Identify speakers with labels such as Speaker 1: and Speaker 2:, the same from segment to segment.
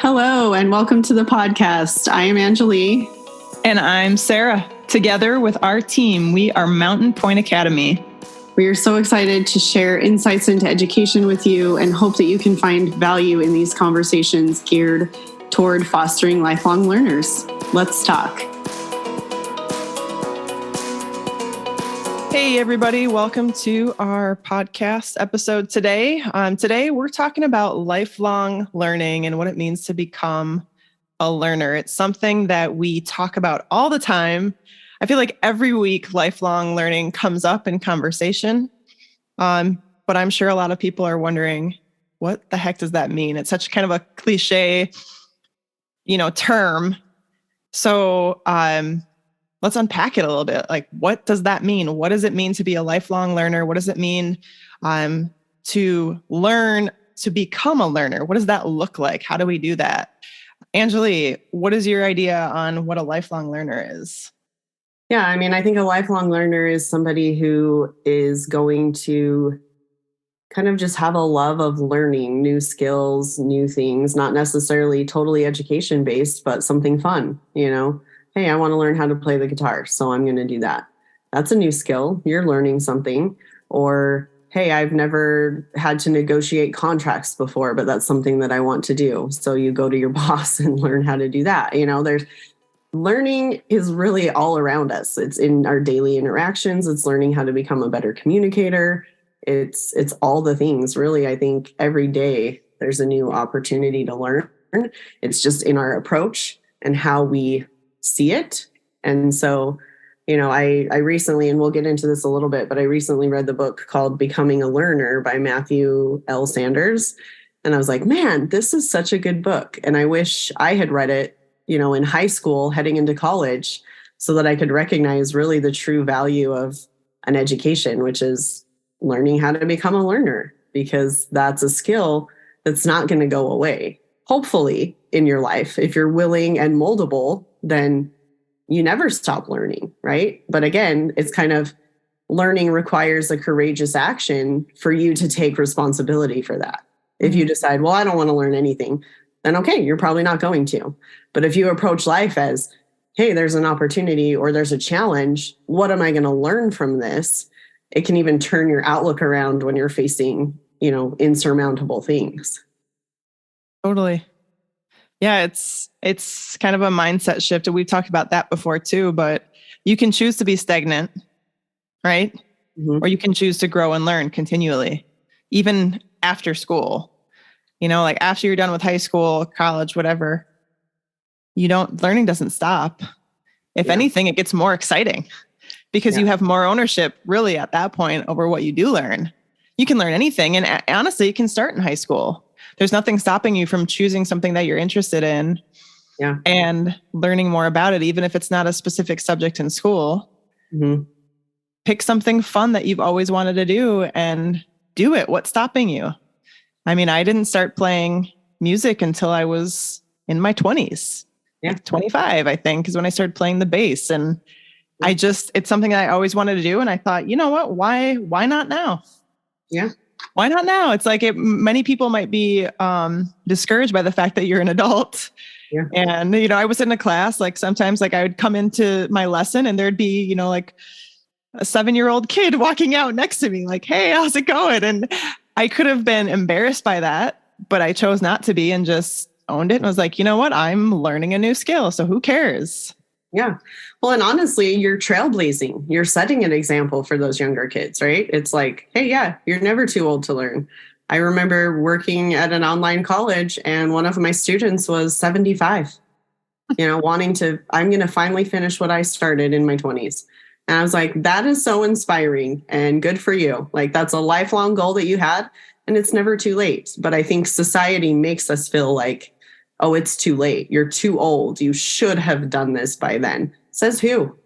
Speaker 1: Hello, and welcome to the podcast. I am Angelie.
Speaker 2: And I'm Sarah. Together with our team, we are Mountain Point Academy.
Speaker 1: We are so excited to share insights into education with you and hope that you can find value in these conversations geared toward fostering lifelong learners. Let's talk.
Speaker 2: Hey, everybody. Welcome to our podcast episode today. Today, we're talking about lifelong learning and what it means to become a learner. It's something that we talk about all the time. I feel like every week, lifelong learning comes up in conversation. But I'm sure a lot of people are wondering, what the heck does that mean? It's such kind of a cliche, term. So, let's unpack it a little bit. Like, what does that mean? What does it mean to be a lifelong learner? What does it mean to learn to become a learner? What does that look like? How do we do that? Angelie, what is your idea on what a lifelong learner is?
Speaker 1: Yeah, I think a lifelong learner is somebody who is going to kind of just have a love of learning new skills, new things, not necessarily totally education based, but something fun, Hey, I want to learn how to play the guitar, so I'm going to do that. That's a new skill. You're learning something. Or, hey, I've never had to negotiate contracts before, but that's something that I want to do. So you go to your boss and learn how to do that. There's learning is really all around us. It's in our daily interactions. It's learning how to become a better communicator. It's all the things. Really, I think every day there's a new opportunity to learn. It's just in our approach and how we see it. And so, I recently, and we'll get into this a little bit, but I recently read the book called Becoming a Learner by Matthew L. Sanders. And I was like, man, this is such a good book. And I wish I had read it, in high school, heading into college, so that I could recognize really the true value of an education, which is learning how to become a learner, because that's a skill that's not going to go away. Hopefully in your life, if you're willing and moldable, then you never stop learning, right? But again, it's kind of learning requires a courageous action for you to take responsibility for that. If you decide, well, I don't want to learn anything, then okay, you're probably not going to. But if you approach life as, hey, there's an opportunity or there's a challenge, what am I going to learn from this? It can even turn your outlook around when you're facing, insurmountable things.
Speaker 2: Totally. Yeah, it's kind of a mindset shift. And we've talked about that before too, but you can choose to be stagnant, right? Mm-hmm. Or you can choose to grow and learn continually, even after school. Like after you're done with high school, college, whatever, learning doesn't stop. If anything, it gets more exciting because you have more ownership really at that point over what you do learn. You can learn anything. And honestly, you can start in high school. There's nothing stopping you from choosing something that you're interested in and learning more about it, even if it's not a specific subject in school. Mm-hmm. Pick something fun that you've always wanted to do and do it. What's stopping you? I didn't start playing music until I was in my 20s. Yeah. Like 25, I think, is when I started playing the bass. And it's something that I always wanted to do. And I thought, you know what? Why not now? Yeah. Why not now? It's like many people might be discouraged by the fact that you're an adult. Yeah. And, I was in a class, like sometimes I would come into my lesson and there'd be, like a 7-year-old kid walking out next to me like, hey, how's it going? And I could have been embarrassed by that, but I chose not to be and just owned it. And was like, you know what? I'm learning a new skill. So who cares?
Speaker 1: Yeah. Well, and honestly, you're trailblazing. You're setting an example for those younger kids, right? It's like, hey, yeah, you're never too old to learn. I remember working at an online college and one of my students was 75, I'm going to finally finish what I started in my 20s. And I was like, that is so inspiring and good for you. Like, that's a lifelong goal that you had and it's never too late. But I think society makes us feel like, oh, it's too late. You're too old. You should have done this by then. Says who?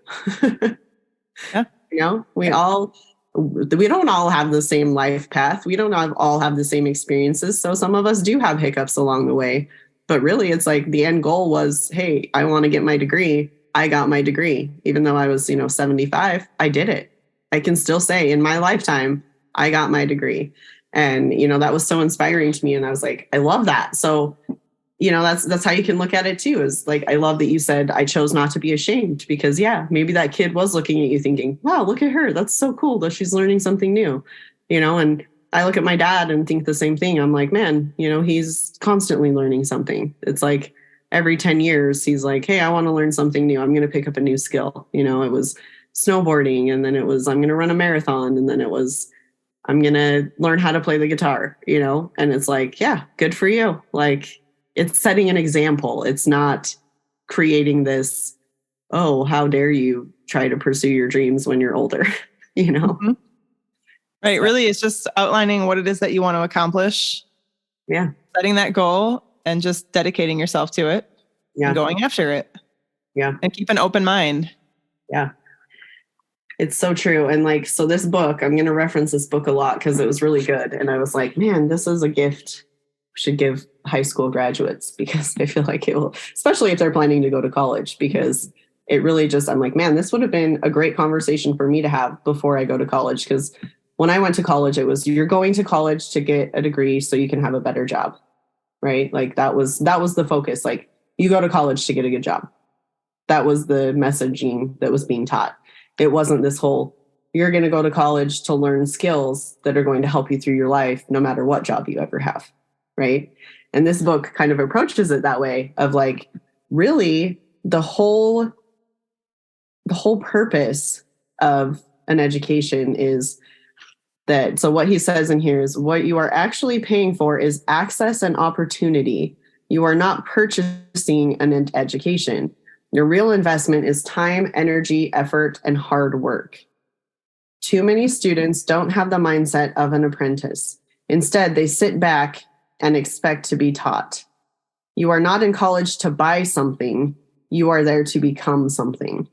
Speaker 1: Yeah. We don't all have the same life path. We don't all have the same experiences. So some of us do have hiccups along the way. But really, it's like the end goal was, hey, I want to get my degree. I got my degree. Even though I was, 75, I did it. I can still say in my lifetime, I got my degree. And, that was so inspiring to me. And I was like, I love that. So that's how you can look at it too, is like, I love that you said, I chose not to be ashamed, because yeah, maybe that kid was looking at you thinking, wow, look at her. That's so cool that she's learning something new, and I look at my dad and think the same thing. I'm like, man, he's constantly learning something. It's like every 10 years, he's like, hey, I want to learn something new. I'm going to pick up a new skill. It was snowboarding, and then it was, I'm going to run a marathon. And then it was, I'm going to learn how to play the guitar, and it's like, yeah, good for you. Like, it's setting an example. It's not creating this, oh, how dare you try to pursue your dreams when you're older,
Speaker 2: Mm-hmm. Right. So, really, it's just outlining what it is that you want to accomplish.
Speaker 1: Yeah.
Speaker 2: Setting that goal and just dedicating yourself to it. Yeah. And going after it.
Speaker 1: Yeah.
Speaker 2: And keep an open mind.
Speaker 1: Yeah. It's so true. And like, so this book, I'm going to reference this book a lot because it was really good. And I was like, man, this is a gift we should give high school graduates, because I feel like it will, especially if they're planning to go to college, because it really just, I'm like, man, this would have been a great conversation for me to have before I go to college. Because when I went to college, it was, you're going to college to get a degree so you can have a better job, right? Like that was the focus. Like, you go to college to get a good job. That was the messaging that was being taught. It wasn't this whole, you're going to go to college to learn skills that are going to help you through your life, no matter what job you ever have, right? And this book kind of approaches it that way, of like, really the whole purpose of an education is that, so what he says in here is, what you are actually paying for is access and opportunity. You are not purchasing an education. Your real investment is time, energy, effort, and hard work. Too many students don't have the mindset of an apprentice. Instead, they sit back and expect to be taught. You are not in college to buy something. You are there to become something.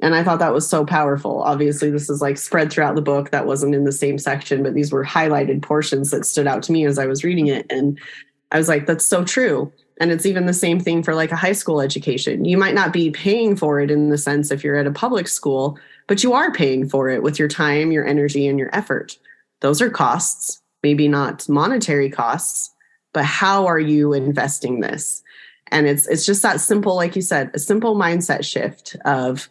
Speaker 1: And I thought that was so powerful. Obviously, this is like spread throughout the book. That wasn't in the same section, but these were highlighted portions that stood out to me as I was reading it. And I was like, that's so true. And it's even the same thing for like a high school education. You might not be paying for it in the sense if you're at a public school, but you are paying for it with your time, your energy, and your effort. Those are costs, maybe not monetary costs, but how are you investing this? And it's just that simple, like you said, a simple mindset shift of,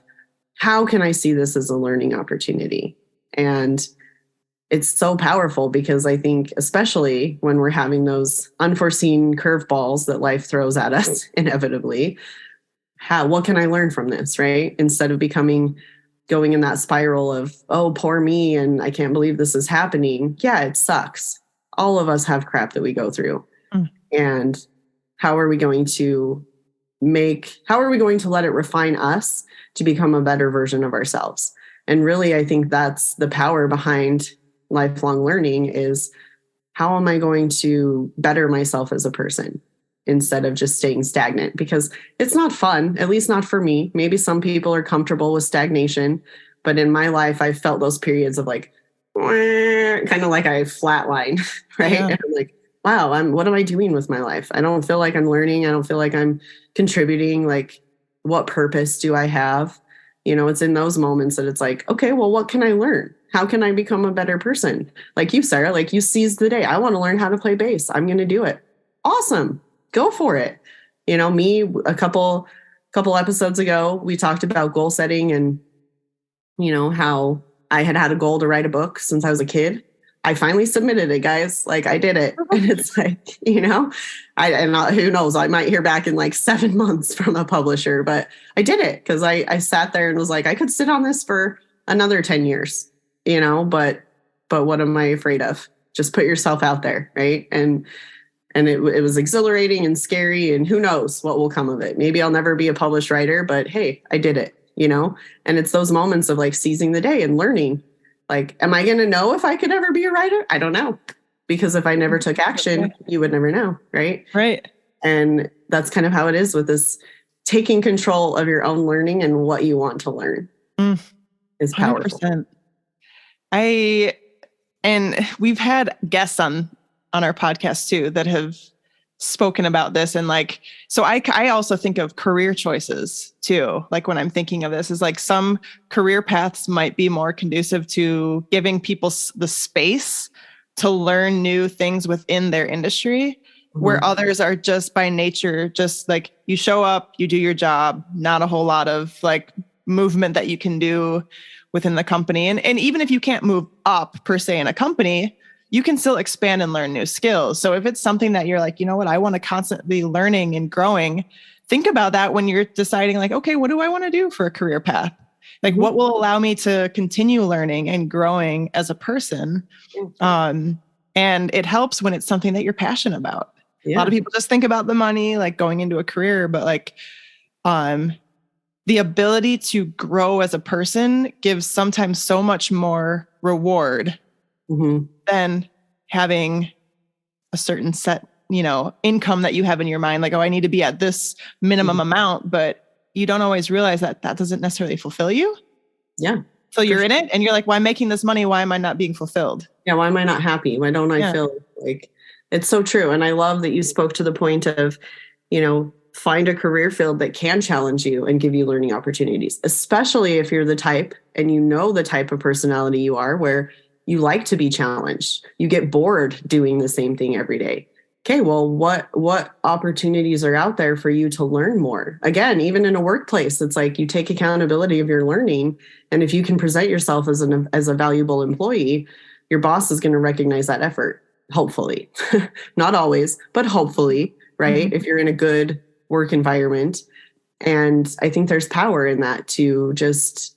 Speaker 1: how can I see this as a learning opportunity? And it's so powerful, because I think, especially when we're having those unforeseen curveballs that life throws at us inevitably, what can I learn from this, right? Instead of going in that spiral of, oh, poor me, and I can't believe this is happening. Yeah, it sucks. All of us have crap that we go through. And how are we going to let it refine us to become a better version of ourselves? And really, I think that's the power behind lifelong learning, is how am I going to better myself as a person instead of just staying stagnant? Because it's not fun, at least not for me. Maybe some people are comfortable with stagnation, but in my life, I felt those periods of like, kind of like I flatline, right? Yeah. And I'm like, wow, what am I doing with my life? I don't feel like I'm learning. I don't feel like I'm contributing. Like, what purpose do I have? It's in those moments that it's like, okay, well, what can I learn? How can I become a better person? Like you, Sarah, like you seized the day. I want to learn how to play bass. I'm going to do it. Awesome. Go for it. Me, a couple episodes ago, we talked about goal setting and, how I had a goal to write a book since I was a kid. I finally submitted it, guys. Like, I did it. And it's like, who knows, I might hear back in like 7 months from a publisher, but I did it because I sat there and was like, I could sit on this for another 10 years, but what am I afraid of? Just put yourself out there. Right. And it was exhilarating and scary, and who knows what will come of it. Maybe I'll never be a published writer, but hey, I did it, and it's those moments of like seizing the day and learning. Like, am I going to know if I could ever be a writer? I don't know. Because if I never took action, you would never know. Right.
Speaker 2: Right.
Speaker 1: And that's kind of how it is with this taking control of your own learning and what you want to learn is powerful.
Speaker 2: 100%. And we've had guests on our podcast too that have spoken about this. And like, so I also think of career choices too. Like when I'm thinking of this, is like some career paths might be more conducive to giving people the space to learn new things within their industry. where others are just by nature, just like you show up, you do your job, not a whole lot of like movement that you can do within the company. And even if you can't move up per se in a company, you can still expand and learn new skills. So if it's something that you're like, you know what, I want to constantly learning and growing, think about that when you're deciding like, okay, what do I want to do for a career path? Like what will allow me to continue learning and growing as a person? And it helps when it's something that you're passionate about. Yeah. A lot of people just think about the money, like going into a career, but like the ability to grow as a person gives sometimes so much more reward than having a certain set, income that you have in your mind. Like, oh, I need to be at this minimum amount, but you don't always realize that doesn't necessarily fulfill you.
Speaker 1: Yeah.
Speaker 2: So you're in it and you're like, well, I'm making this money. Why am I not being fulfilled?
Speaker 1: Yeah. Why am I not happy? Why don't I feel like it's so true? And I love that you spoke to the point of, find a career field that can challenge you and give you learning opportunities, especially if you're the type and the type of personality you are where you like to be challenged. You get bored doing the same thing every day. Okay, well, what opportunities are out there for you to learn more? Again, even in a workplace, it's like you take accountability of your learning. And if you can present yourself as a valuable employee, your boss is going to recognize that effort, hopefully. Not always, but hopefully, right? If you're in a good work environment. And I think there's power in that to just,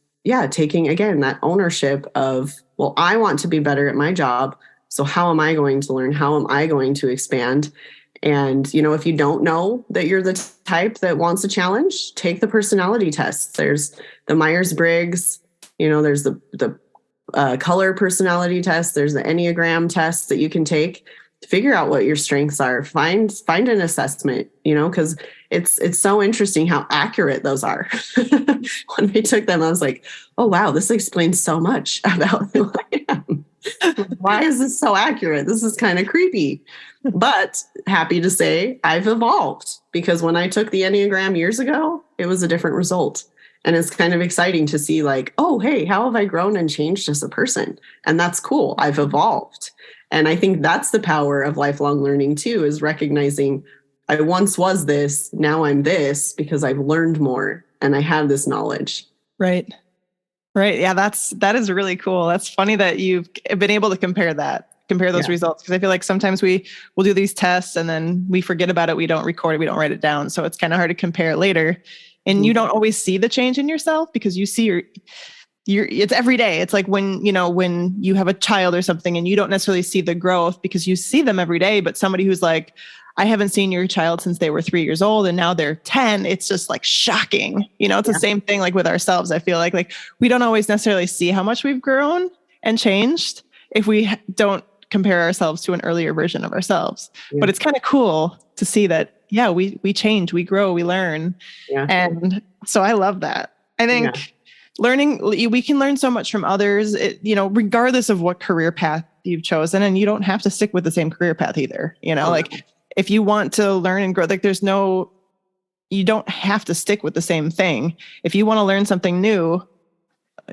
Speaker 1: taking, again, that ownership of, well, I want to be better at my job. So how am I going to learn? How am I going to expand? And, if you don't know that you're the type that wants a challenge, take the personality tests. There's the Myers-Briggs, there's the color personality test. There's the Enneagram test that you can take to figure out what your strengths are. Find an assessment, because it's so interesting how accurate those are. When I took them, I was like, oh, wow, this explains so much about who I am. Why is this so accurate? This is kind of creepy. But happy to say I've evolved, because when I took the Enneagram years ago, it was a different result. And it's kind of exciting to see like, oh, hey, how have I grown and changed as a person? And that's cool. I've evolved. And I think that's the power of lifelong learning too, is recognizing I once was this, now I'm this, because I've learned more and I have this knowledge.
Speaker 2: Right. Yeah, that is really cool. That's funny that you've been able to compare those results. Because I feel like sometimes we will do these tests and then we forget about it. We don't record it. We don't write it down. So it's kind of hard to compare it later. And you don't always see the change in yourself because you see it's every day. It's like when you have a child or something and you don't necessarily see the growth because you see them every day, but somebody who's like, I haven't seen your child since they were 3 years old and now they're 10. It's just like shocking. It's the same thing like with ourselves. I feel like we don't always necessarily see how much we've grown and changed if we don't compare ourselves to an earlier version of ourselves. Yeah. But it's kind of cool to see that, we change, we grow, we learn. Yeah. And so I love that. I think learning, we can learn so much from others, regardless of what career path you've chosen. And you don't have to stick with the same career path either. If you want to learn and grow, like you don't have to stick with the same thing. If you want to learn something new,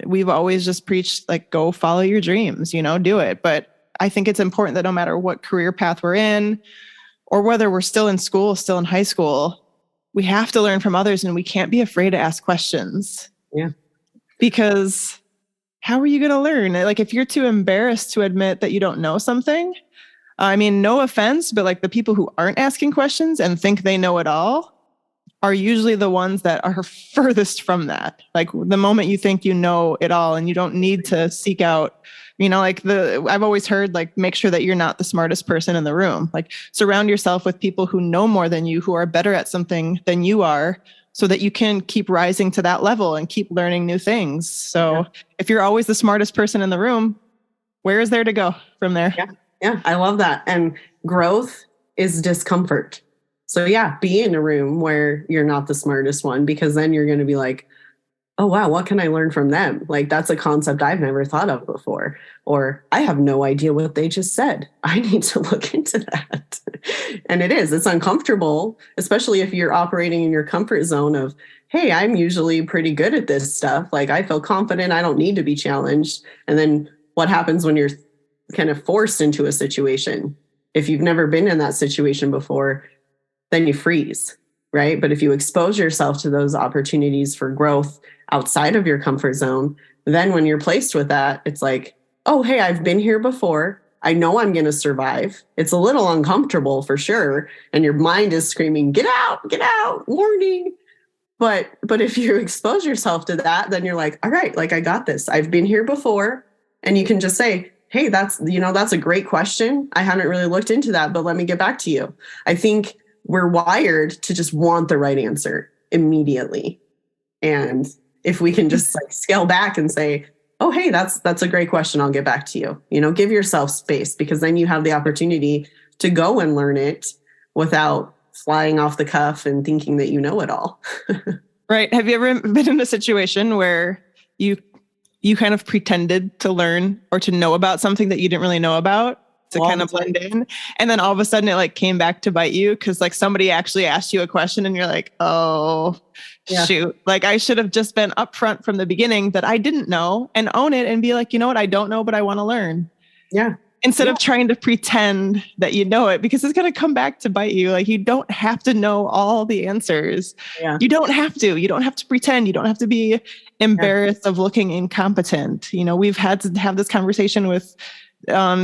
Speaker 2: we've always just preached like, go follow your dreams, do it. But I think it's important that no matter what career path we're in, or whether we're still in school, still in high school, we have to learn from others and we can't be afraid to ask questions.
Speaker 1: Yeah.
Speaker 2: Because how are you going to learn? Like if you're too embarrassed to admit that you don't know something, I mean, no offense, but like the people who aren't asking questions and think they know it all are usually the ones that are furthest from that. Like the moment you think you know it all and you don't need to seek out, I've always heard like, make sure that you're not the smartest person in the room. Like surround yourself with people who know more than you, who are better at something than you are, so that you can keep rising to that level and keep learning new things. So if you're always the smartest person in the room, where is there to go from there?
Speaker 1: Yeah, I love that. And growth is discomfort. So be in a room where you're not the smartest one, because then you're going to be like, oh, wow, what can I learn from them? Like, that's a concept I've never thought of before. Or I have no idea what they just said. I need to look into that. And it's uncomfortable, especially if you're operating in your comfort zone of, hey, I'm usually pretty good at this stuff. Like, I feel confident. I don't need to be challenged. And then what happens when you're kind of forced into a situation? if you've never been in that situation before, then you freeze, right? But if you expose yourself to those opportunities for growth outside of your comfort zone, then when you're placed with that, it's like, oh, hey, I've been here before. I know I'm going to survive. It's a little uncomfortable for sure. And your mind is screaming, get out, warning. But if you expose yourself to that, then you're like, all right, like I got this. I've been here before. And you can just say, hey, that's a great question. I haven't really looked into that, but let me get back to you. I think we're wired to just want the right answer immediately. And if we can just like scale back and say, oh, hey, that's a great question. I'll get back to you. Give yourself space, because then you have the opportunity to go and learn it without flying off the cuff and thinking that you know it all.
Speaker 2: Right. Have you ever been in a situation where you kind of pretended to learn or to know about something that you didn't really know about to kind of blend in? And then all of a sudden it like came back to bite you because like somebody actually asked you a question and you're like, oh, shoot. Like I should have just been upfront from the beginning that I didn't know and own it and be like, you know what? I don't know, but I want to learn.
Speaker 1: Yeah.
Speaker 2: Instead of trying to pretend that you know it, because it's going to come back to bite you. Like you don't have to know all the answers.
Speaker 1: Yeah.
Speaker 2: You don't have to pretend. You don't have to be embarrassed of looking incompetent. We've had to have this conversation with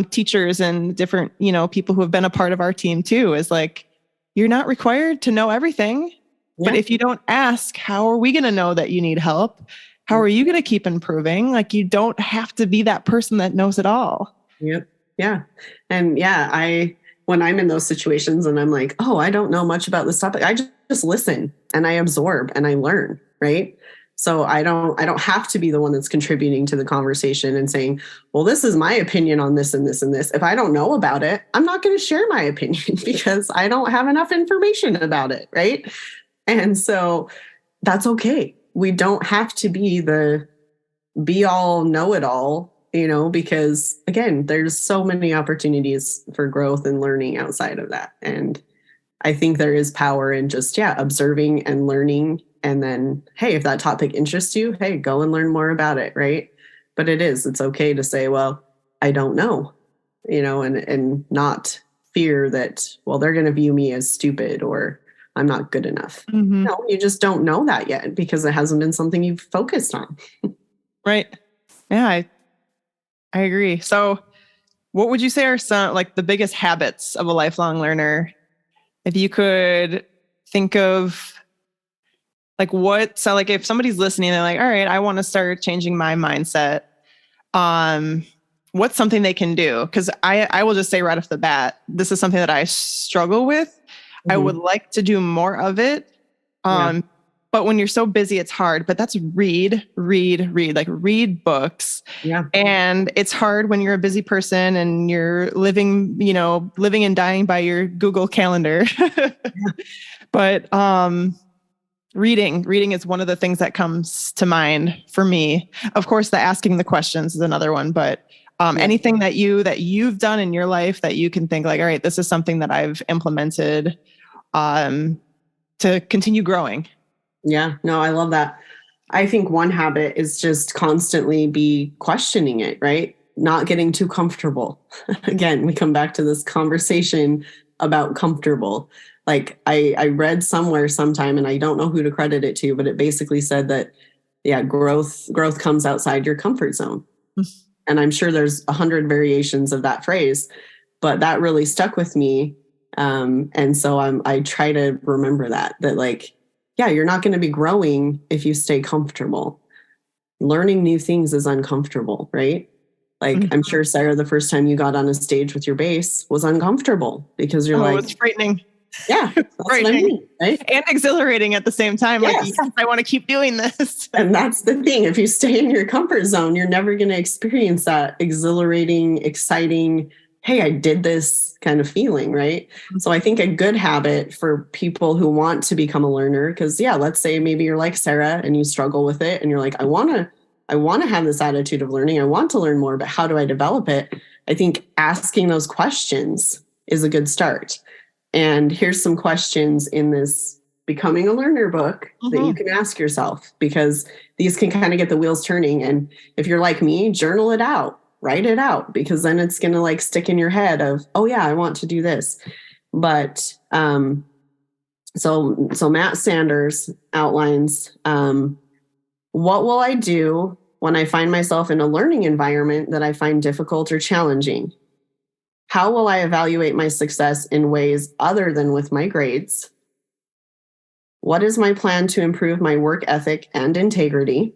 Speaker 2: teachers and different, people who have been a part of our team too, is like, you're not required to know everything. But if you don't ask, how are we going to know that you need help? How are you going to keep improving? Like you don't have to be that person that knows it all.
Speaker 1: Yep. Yeah. And when I'm in those situations and I'm like, oh, I don't know much about this topic, I just listen and I absorb and I learn. Right. So I don't have to be the one that's contributing to the conversation and saying, well, this is my opinion on this and this and this. If I don't know about it, I'm not going to share my opinion because I don't have enough information about it. Right. And so that's okay. We don't have to be the be all, know it all, because again, there's so many opportunities for growth and learning outside of that. And I think there is power in just, observing and learning. And then, hey, if that topic interests you, hey, go and learn more about it. Right. But it's okay to say, well, I don't know, and not fear that, well, they're going to view me as stupid or I'm not good enough.
Speaker 2: Mm-hmm.
Speaker 1: No, you just don't know that yet because it hasn't been something you've focused on.
Speaker 2: Right. Yeah, I agree. So what would you say are some like the biggest habits of a lifelong learner? If you could think of like if somebody's listening, they're like, all right, I want to start changing my mindset. What's something they can do? Because I will just say right off the bat, this is something that I struggle with. Mm-hmm. I would like to do more of it. But when you're so busy, it's hard. But that's read, like read books.
Speaker 1: Yeah.
Speaker 2: And it's hard when you're a busy person and you're living and dying by your Google Calendar. But reading is one of the things that comes to mind for me. Of course, the asking the questions is another one. But anything that you've done in your life that you can think like, all right, this is something that I've implemented to continue growing.
Speaker 1: Yeah, no, I love that. I think one habit is just constantly be questioning it, right? Not getting too comfortable. Again, we come back to this conversation about comfortable. Like I read somewhere sometime, and I don't know who to credit it to, but it basically said that, growth comes outside your comfort zone. And I'm sure there's 100 variations of that phrase, but that really stuck with me. And so I try to remember that like, you're not going to be growing if you stay comfortable. Learning new things is uncomfortable, right? Like I'm sure, Sarah, the first time you got on a stage with your bass was uncomfortable because you're like,
Speaker 2: it's frightening.
Speaker 1: Yeah, that's
Speaker 2: frightening.
Speaker 1: What I mean, right?
Speaker 2: And exhilarating at the same time.
Speaker 1: Yes.
Speaker 2: Like, yes, I want to keep doing this.
Speaker 1: And that's the thing. If you stay in your comfort zone, you're never going to experience that exhilarating, exciting, hey, I did this kind of feeling, right? So I think a good habit for people who want to become a learner, because let's say maybe you're like Sarah and you struggle with it and you're like, I want to have this attitude of learning. I want to learn more, but how do I develop it? I think asking those questions is a good start. And here's some questions in this Becoming a Learner book that you can ask yourself, because these can kind of get the wheels turning. And if you're like me, journal it out. write it out, because then it's going to like stick in your head of, oh yeah, I want to do this. But so Matt Sanders outlines, what will I do when I find myself in a learning environment that I find difficult or challenging? How will I evaluate my success in ways other than with my grades? What is my plan to improve my work ethic and integrity?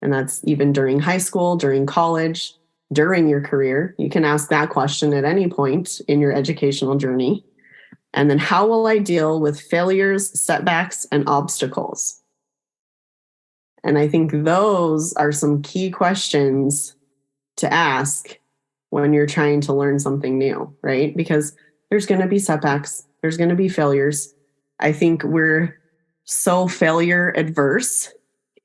Speaker 1: And that's even during high school, during college, during your career. You can ask that question at any point in your educational journey. And then how will I deal with failures, setbacks, and obstacles? And I think those are some key questions to ask when you're trying to learn something new, right? Because there's going to be setbacks, there's going to be failures. I think we're so failure adverse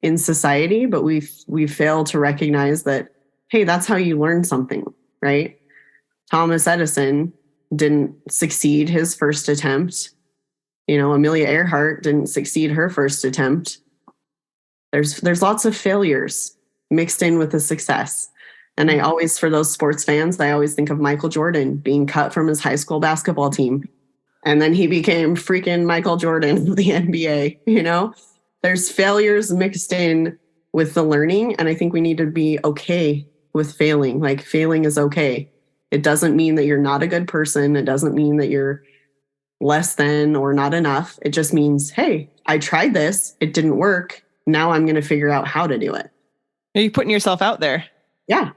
Speaker 1: in society, but we fail to recognize that, hey, that's how you learn something, right? Thomas Edison didn't succeed his first attempt. Amelia Earhart didn't succeed her first attempt. There's lots of failures mixed in with the success. And I always, for those sports fans, I always think of Michael Jordan being cut from his high school basketball team. And then he became freaking Michael Jordan of the NBA, There's failures mixed in with the learning. And I think we need to be okay with failing. Like, failing is okay. It doesn't mean that you're not a good person. It doesn't mean that you're less than or not enough. It just means, hey, I tried this. It didn't work. Now I'm going to figure out how to do it.
Speaker 2: Are you putting yourself out there?
Speaker 1: Yeah,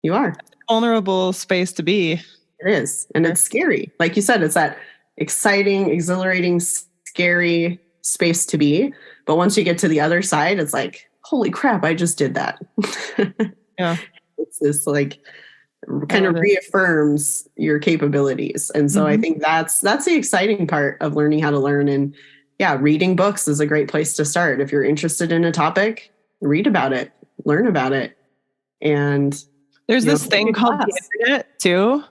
Speaker 1: you are.
Speaker 2: It's a vulnerable space to be.
Speaker 1: It is. And it's scary. Like you said, it's that exciting, exhilarating, scary space to be. But once you get to the other side, it's like, holy crap, I just did that.
Speaker 2: Yeah.
Speaker 1: It's this like kind of reaffirms your capabilities. And so I think that's the exciting part of learning how to learn. And yeah, reading books is a great place to start. If you're interested in a topic, read about it, learn about it. And
Speaker 2: there's this thing called the internet too.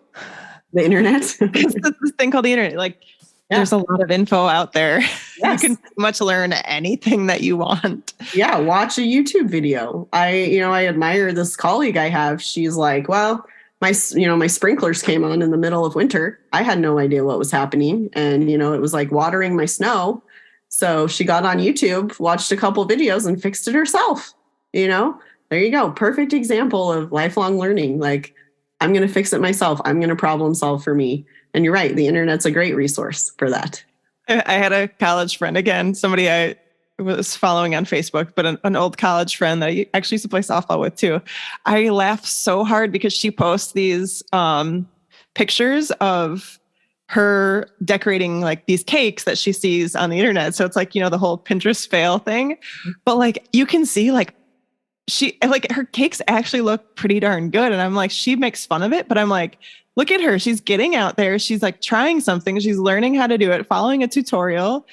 Speaker 1: The internet?
Speaker 2: There's this thing called the internet. Like, there's a lot of info out there.
Speaker 1: Yes.
Speaker 2: You can pretty much learn anything that you want.
Speaker 1: Yeah, watch a YouTube video. I admire this colleague I have. She's like, well, my sprinklers came on in the middle of winter. I had no idea what was happening. And, it was like watering my snow. So she got on YouTube, watched a couple videos and fixed it herself. There you go. Perfect example of lifelong learning. Like, I'm going to fix it myself. I'm going to problem solve for me. And you're right. The internet's a great resource for that.
Speaker 2: I had a college friend, again, somebody I was following on Facebook, but an old college friend that I actually used to play softball with too. I laughed so hard because she posts these pictures of her decorating like these cakes that she sees on the internet. So it's like, the whole Pinterest fail thing. But like, you can see like her cakes actually look pretty darn good. And I'm like, she makes fun of it, but I'm like, look at her. She's getting out there. She's like trying something. She's learning how to do it, following a tutorial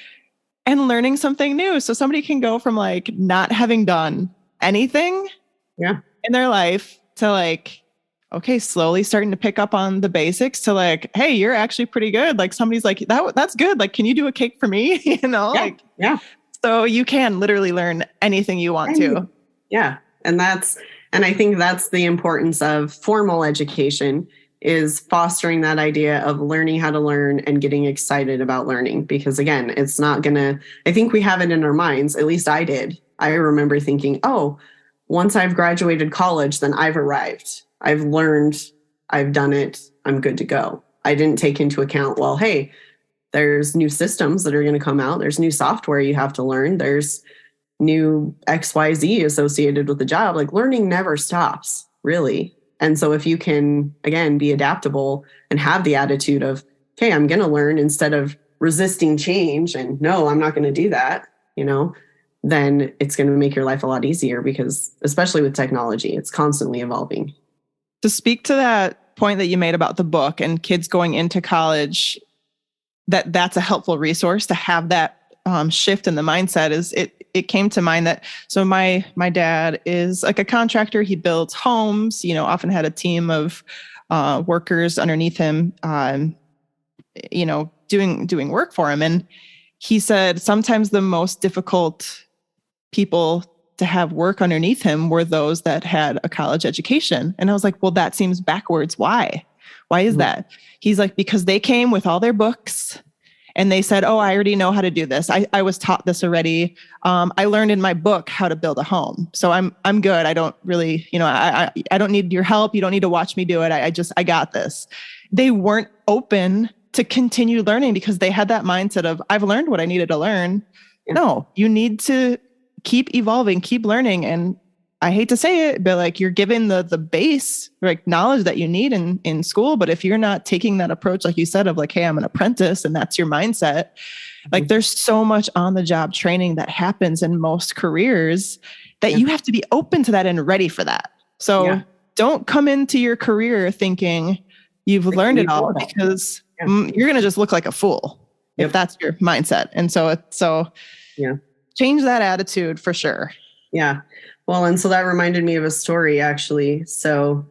Speaker 2: and learning something new. So somebody can go from like not having done anything in their life to like, okay, slowly starting to pick up on the basics to like, hey, you're actually pretty good. Like somebody's like, that's good. Like, can you do a cake for me?
Speaker 1: Yeah.
Speaker 2: So you can literally learn anything you want to.
Speaker 1: Yeah. And I think that's the importance of formal education, is fostering that idea of learning how to learn and getting excited about learning. Because again, it's not gonna, I think we have it in our minds, at least I did. I remember thinking, oh, once I've graduated college, then I've arrived. I've learned, I've done it, I'm good to go. I didn't take into account, well, hey, there's new systems that are going to come out. There's new software you have to learn. There's new XYZ associated with the job. Like, learning never stops, really. And so if you can, again, be adaptable and have the attitude of, okay, I'm going to learn, instead of resisting change and no, I'm not going to do that, then it's going to make your life a lot easier, because especially with technology, it's constantly evolving.
Speaker 2: To speak to that point that you made about the book and kids going into college, that's a helpful resource to have that shift in the mindset. It came to mind that, so my dad is like a contractor. He builds homes, often had a team of workers underneath him, doing work for him. And he said sometimes the most difficult people to have work underneath him were those that had a college education. And I was like, well, that seems backwards. Why? Why is that? He's like, because they came with all their books and they said, oh, I already know how to do this. I was taught this already. I learned in my book how to build a home. So I'm good. I don't really, I don't need your help. You don't need to watch me do it. I got this. They weren't open to continue learning because they had that mindset of, I've learned what I needed to learn. Yeah. No, you need to keep evolving, keep learning. And I hate to say it, but like you're given the base like knowledge that you need in school. But if you're not taking that approach, like you said, of like, hey, I'm an apprentice and that's your mindset, like there's so much on the job training that happens in most careers that you have to be open to that and ready for that. So don't come into your career thinking you've learned it all, because you're going to just look like a fool if that's your mindset. And so change that attitude for sure.
Speaker 1: Yeah. Well, and so that reminded me of a story actually. So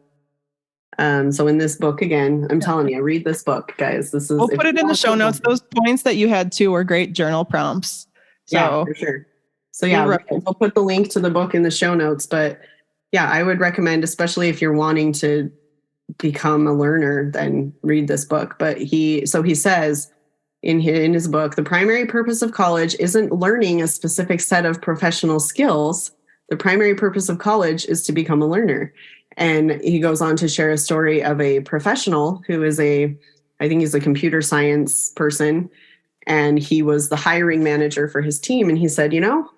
Speaker 1: in this book, again, I'm telling you, read this book, guys.
Speaker 2: We'll put it in the show notes. Those points that you had too were great journal prompts. So,
Speaker 1: yeah, for sure. So we'll put the link to the book in the show notes, but yeah, I would recommend, especially if you're wanting to become a learner, then read this book. But he says in his book, the primary purpose of college isn't learning a specific set of professional skills. The primary purpose of college is to become a learner. And he goes on to share a story of a professional who is I think he's a computer science person, and he was the hiring manager for his team. And he said,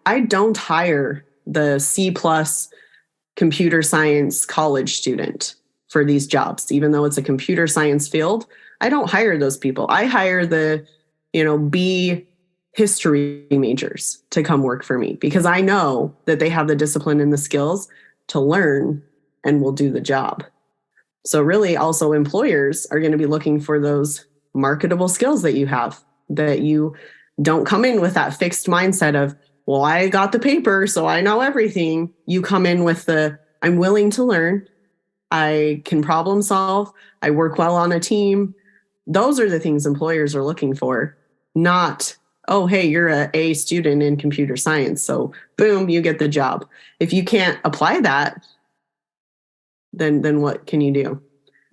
Speaker 1: I don't hire the C+ computer science college student for these jobs, even though it's a computer science field. I don't hire those people. I hire the, B history majors to come work for me because I know that they have the discipline and the skills to learn and will do the job. So really also employers are going to be looking for those marketable skills that you have, that you don't come in with that fixed mindset of, well, I got the paper, so I know everything. You come in with I'm willing to learn. I can problem solve. I work well on a team. Those are the things employers are looking for, not, oh, hey, you're an A student in computer science, so boom, you get the job. If you can't apply that, then what can you do?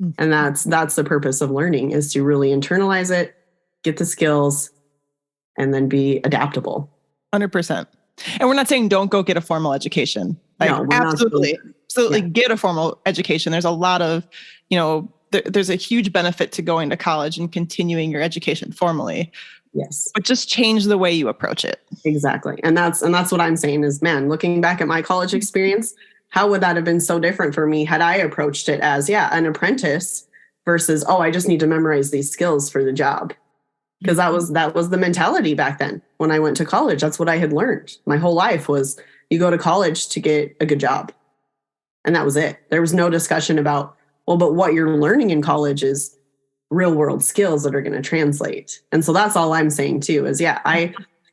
Speaker 1: Mm-hmm. And that's the purpose of learning, is to really internalize it, get the skills, and then be adaptable.
Speaker 2: 100%. And we're not saying don't go get a formal education. Like, no, absolutely get a formal education. There's a lot of, there's a huge benefit to going to college and continuing your education formally.
Speaker 1: Yes.
Speaker 2: But just change the way you approach it.
Speaker 1: Exactly. And that's what I'm saying is, man, looking back at my college experience, how would that have been so different for me had I approached it as, an apprentice versus, I just need to memorize these skills for the job. Because that was the mentality back then when I went to college. That's what I had learned. My whole life was you go to college to get a good job. And that was it. There was no discussion about, but what you're learning in college is real world skills that are going to translate. And so that's all I'm saying too is,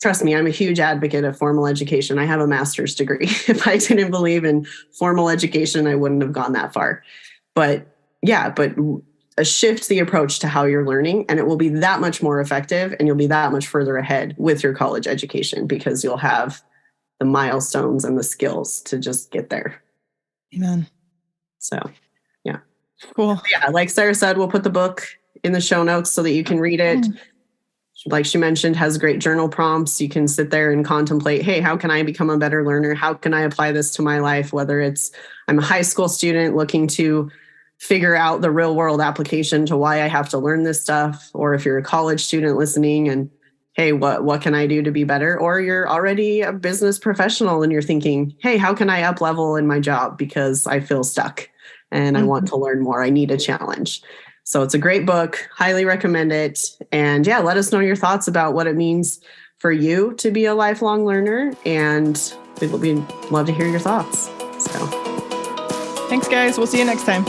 Speaker 1: trust me, I'm a huge advocate of formal education. I have a master's degree. If I didn't believe in formal education, I wouldn't have gone that far. But shift the approach to how you're learning, and it will be that much more effective, and you'll be that much further ahead with your college education because you'll have the milestones and the skills to just get there.
Speaker 2: Amen.
Speaker 1: So, yeah.
Speaker 2: Cool.
Speaker 1: Yeah, like Sarah said, we'll put the book in the show notes so that you can read it. Like she mentioned, has great journal prompts. You can sit there and contemplate, hey, how can I become a better learner? How can I apply this to my life? Whether it's I'm a high school student looking to figure out the real world application to why I have to learn this stuff, or if you're a college student listening and, hey, what can I do to be better? Or you're already a business professional and you're thinking, hey, how can I up level in my job because I feel stuck and I want to learn more. I need a challenge. So it's a great book. Highly recommend it. And let us know your thoughts about what it means for you to be a lifelong learner. And we'd love to hear your thoughts. So
Speaker 2: thanks, guys. We'll see you next time.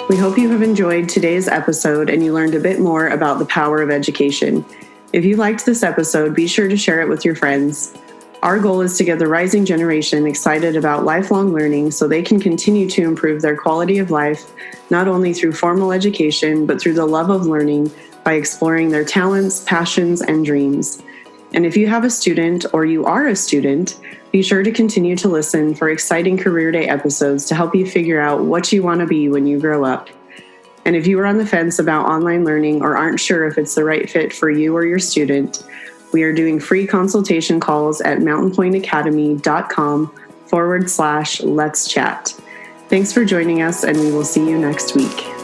Speaker 1: We hope you have enjoyed today's episode and you learned a bit more about the power of education. If you liked this episode, be sure to share it with your friends. Our goal is to get the rising generation excited about lifelong learning so they can continue to improve their quality of life, not only through formal education, but through the love of learning by exploring their talents, passions, and dreams. And if you have a student or you are a student, be sure to continue to listen for exciting Career Day episodes to help you figure out what you want to be when you grow up. And if you are on the fence about online learning or aren't sure if it's the right fit for you or your student, we are doing free consultation calls at mountainpointacademy.com/let's chat. Thanks for joining us, and we will see you next week.